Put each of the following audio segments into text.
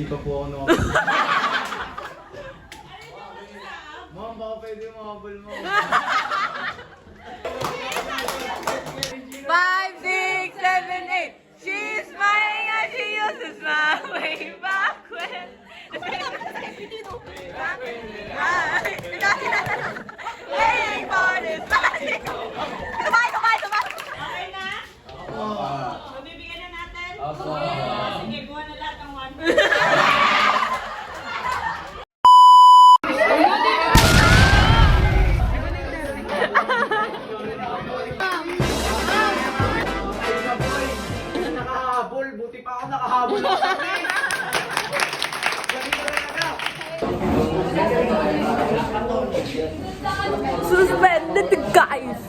pa po ako nung Ma'am, baka pwede yung mahabol mo. 5, 6, 7, 8. She's smiling as she used to smile way back when. Waiting for this magic. Sabay! Okay na? Mabibigyan na natin? Opo. Sige, buwan na lahat ng 1. Nakahabol, buti pa ako nakahabol. Suspended, guys.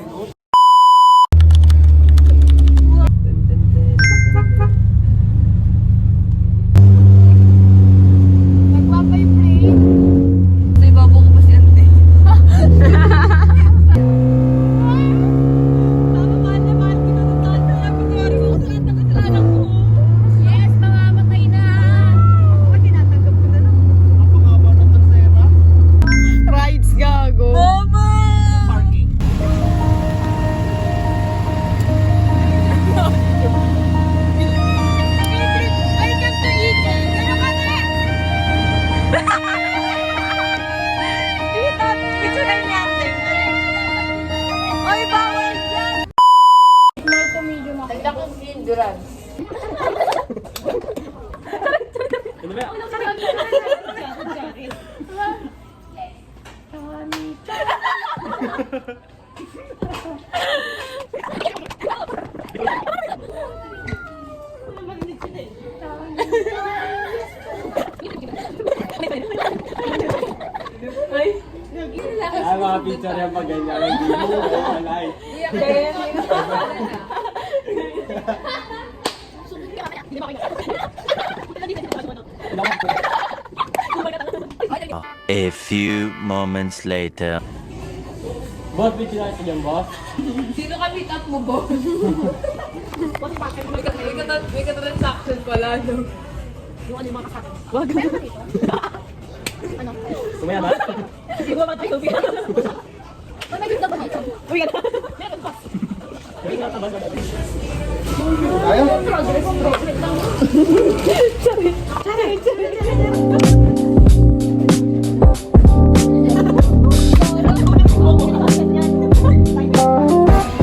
Ay, mga picture yan pag ganyan. Hindi mo, alay. A few moments later. Boss, picture natin yan, boss. Sino ka meet up mo, boss? May ka-transaction pala, no? Yung ano yung mga kasama. Wag na. Ano? Sumaya ba? Hindi ko matay yung pinag. May ganda ba ito? Uy, ano? Meron pa. Ayaw? Progress lang. Sorry.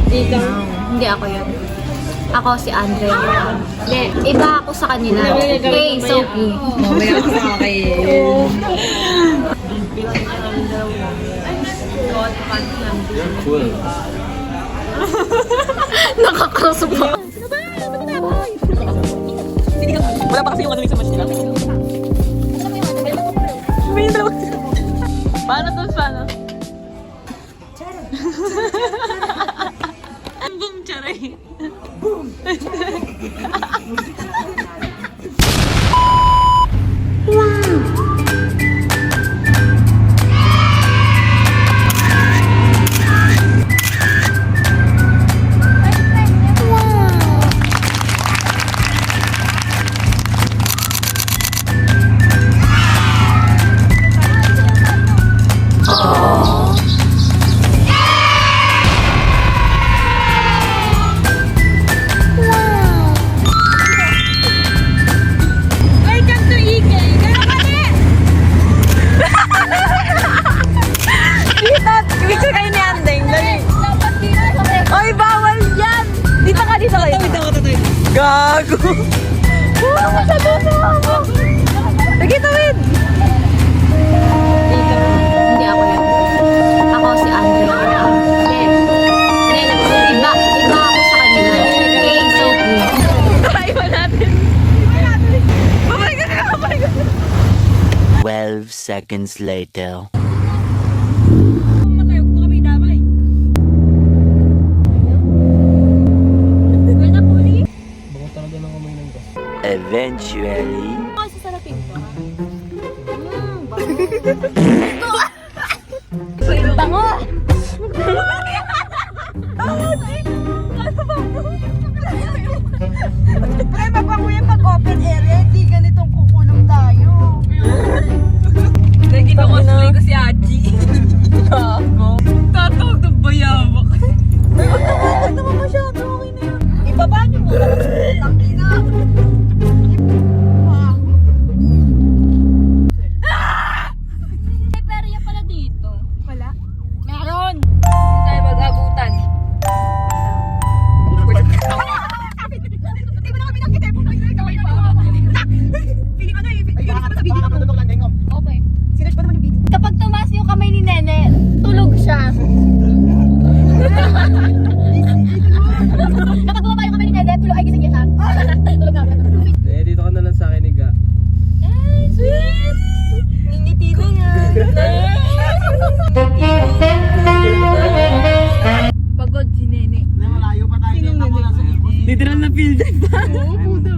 Dito. Hindi ako yun. Ako si Andre. Hindi, iba ako sa kanila. Hey, Sophie. Mamaya ka sa akin. Cool. Nakakasok ba? Wala pa kasi yung ano yung sa machine natin. May dalawa. Paano to? Paano? Boom, charay. Boom. Gago! Puro mo sa duso mo! Sige, tawid! Hindi ako yun. Ako si Andre. Iba ako sa kanila. Hey, Sophie. Iba natin. Babalik ka! 12 seconds later. Matayog po kami damay. Eventually. Kasi sarapin ko. Bango! Pre, mapanguya pag open area, hindi ganitong kukulong tayo. Nagkinukosplay ko si Aji. Gago. Tatawag ng bayawak. Ay, wag naman masyado. Okay na yun. Ibaba niyo mo. Takina. May perya pala dito. Wala. Meron! Tayo mag-abutan. Okay. Kapag tumaas yung kamay ni Nene, tulog siya. Kapag bumaba yung kamay ni Nene, tulog ay gising niya siya. Tulog na. Eh, dito ka na lang sa akin, Iga. Ay, sweet! Ningiti na yan. Pagod si Nene. Malayo pa tayo dito mula sa Ibo. Literal na field trip pa. Oo, puta.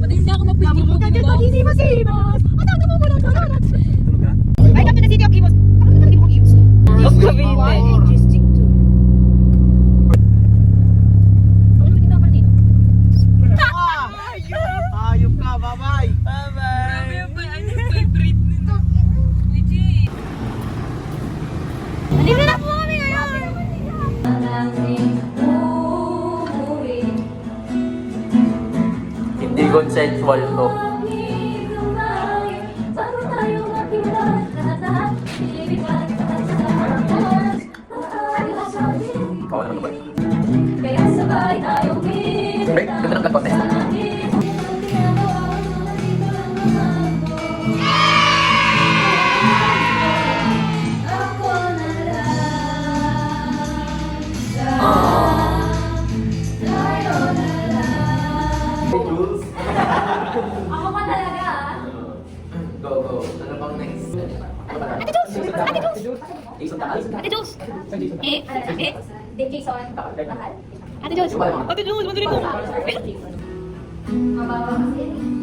Pati hindi ako mapigil mo. Welcome to the city of Imus. Bakit naman naging Imus? Of Cavite. District 2. Ayop ka, bye-bye! Grabe yung ba? Ano yung favorite nito? Legit. Nandito na po kami ngayon. Hindi consensual to. Bawal naman ba? Ay, ganda ng kapag na. Ako pa talaga. Go, go. Ano bang next? Ate Jules! Ate Jules! Ate Jules! Jason. Ate Jules! Ate Jules, madali mo! Mababa kasi.